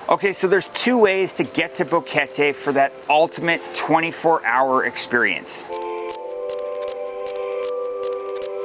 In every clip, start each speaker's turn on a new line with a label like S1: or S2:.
S1: Okay, so there's two ways to get to Boquete for that ultimate 24-hour experience.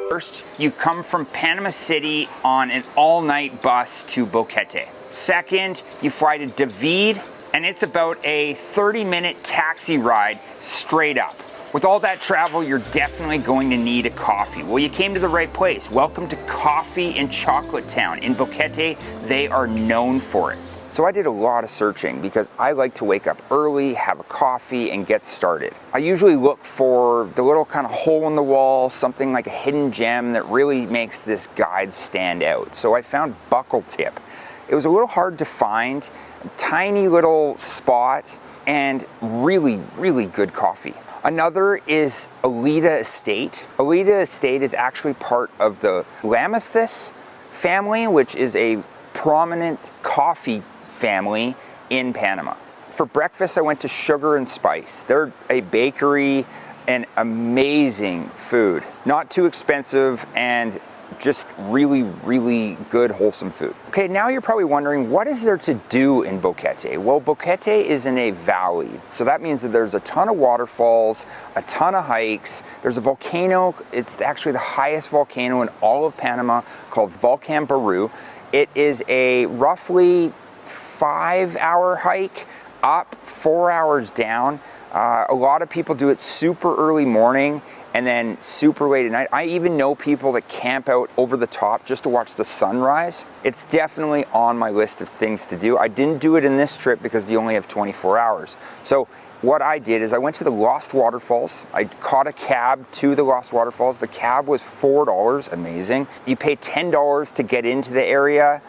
S1: First, you come from Panama City on an all-night bus to Boquete. Second, you fly to David, and it's about a 30-minute taxi ride straight up. With all that travel, you're definitely going to need a coffee. Well, you came to the right place. Welcome to Coffee and Chocolate Town. In Boquete, they are known for it. So I did a lot of searching because I like to wake up early, have a coffee, and get started. I usually look for the little kind of hole in the wall, something like a hidden gem that really makes this guide stand out. So I found Buckle Tip. It was a little hard to find, a tiny little spot, and really, really good coffee. Another is Alita Estate. Alita Estate is actually part of the Lamethus family, which is a prominent coffee family in Panama. For breakfast, I went to Sugar and Spice. They're a bakery and amazing food. Not too expensive and just really, really good, wholesome food. Okay, now you're probably wondering, what is there to do in Boquete? Well, Boquete is in a valley, so that means that there's a ton of waterfalls, a ton of hikes. There's a volcano. It's actually the highest volcano in all of Panama, called Volcan Baru. It is a roughly 5-hour hike up, 4 hours down. A lot of people do it super early morning and then super late at night. I even know people that camp out over the top just to watch the sunrise. It's definitely on my list of things to do. I didn't do it in this trip because you only have 24 hours. So what I did is I went to the Lost Waterfalls. I caught a cab to the Lost Waterfalls. The cab was $4, amazing. You pay $10 to get into the area,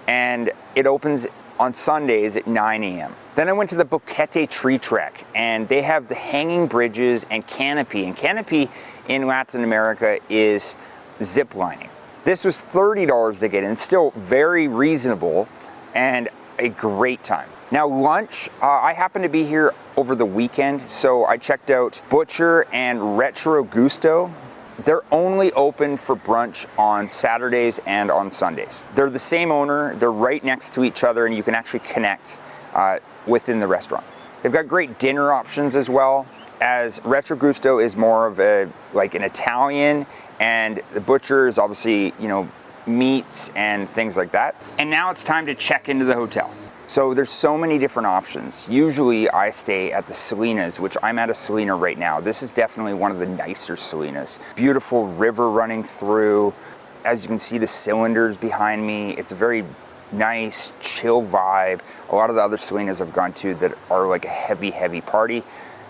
S1: and it opens on Sundays at 9 a.m. Then I went to the Boquete Tree Trek, and they have the hanging bridges and canopy. And canopy in Latin America is zip lining. This was $30 to get in, still very reasonable and a great time. Now lunch, I happened to be here over the weekend, so I checked out Butcher and Retro Gusto. They're only open for brunch on Saturdays and on Sundays. They're the same owner, they're right next to each other, and you can actually connect within the restaurant. They've got great dinner options as well, as Retro Gusto is more of like an Italian, and the Butcher is obviously, you know, meats and things like that. And now it's time to check into the hotel. So there's so many different options. Usually I stay at the Salinas, which I'm at a Salina right now. This is definitely one of the nicer Salinas. Beautiful river running through. As you can see, the cylinders behind me. It's a very nice, chill vibe. A lot of the other Salinas I've gone to that are like a heavy, heavy party.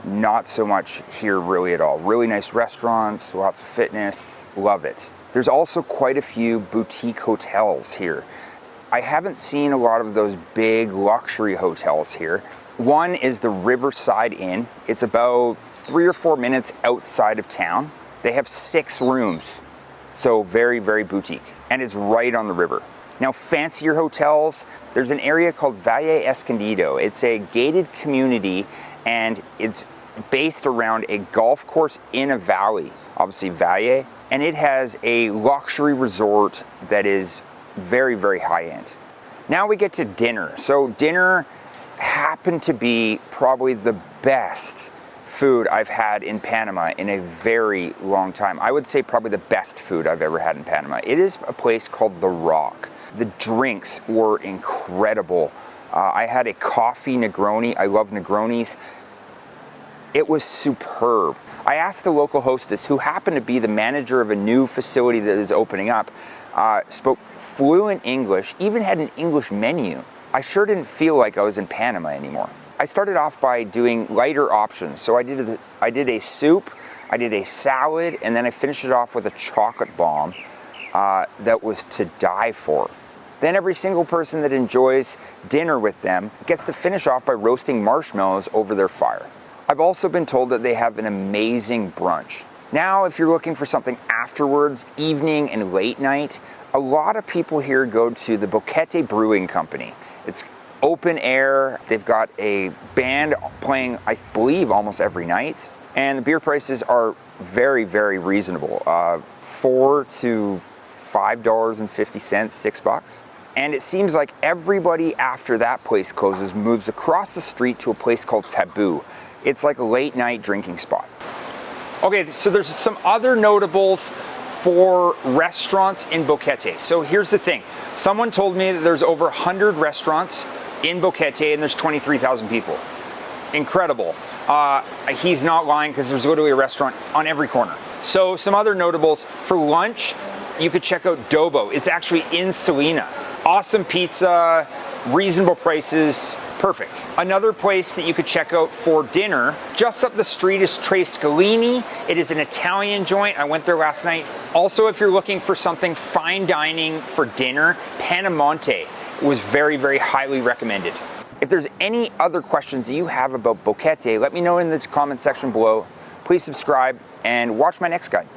S1: Not so much here really at all. Really nice restaurants, lots of fitness, love it. There's also quite a few boutique hotels here. I haven't seen a lot of those big luxury hotels here. One is the Riverside Inn. It's about 3 or 4 minutes outside of town. They have 6 rooms, so very, very boutique. And it's right on the river. Now, fancier hotels, there's an area called Valle Escondido. It's a gated community, and it's based around a golf course in a valley, obviously Valle, and it has a luxury resort that is very, very high end. Now we get to dinner. So dinner happened to be probably the best food I've had in Panama in a very long time. I would say probably the best food I've ever had in Panama. It is a place called The Rock. The drinks were incredible. I had a coffee Negroni. I love Negronis. It was superb. I asked the local hostess, who happened to be the manager of a new facility that is opening up, spoke fluent English, even had an English menu. I sure didn't feel like I was in Panama anymore. I started off by doing lighter options. So I did a soup, I did a salad, and then I finished it off with a chocolate bomb that was to die for. Then every single person that enjoys dinner with them gets to finish off by roasting marshmallows over their fire. I've also been told that they have an amazing brunch. Now, if you're looking for something afterwards, evening and late night, a lot of people here go to the Boquete Brewing Company. It's open air. They've got a band playing, I believe, almost every night. And the beer prices are very, very reasonable. $4 to $5.50, $6. And it seems like everybody after that place closes moves across the street to a place called Taboo. It's like a late night drinking spot. Okay, so there's some other notables for restaurants in Boquete. So here's the thing. Someone told me that there's over 100 restaurants in Boquete and there's 23,000 people. Incredible. He's not lying because there's literally a restaurant on every corner. So some other notables for lunch, you could check out Dobo. It's actually in Salina. Awesome pizza, reasonable prices, perfect. Another place that you could check out for dinner, just up the street is Tre Scalini. It is an Italian joint. I went there last night. Also, if you're looking for something fine dining for dinner, Panamonte was very, very highly recommended. If there's any other questions that you have about Boquete, let me know in the comment section below. Please subscribe and watch my next guide.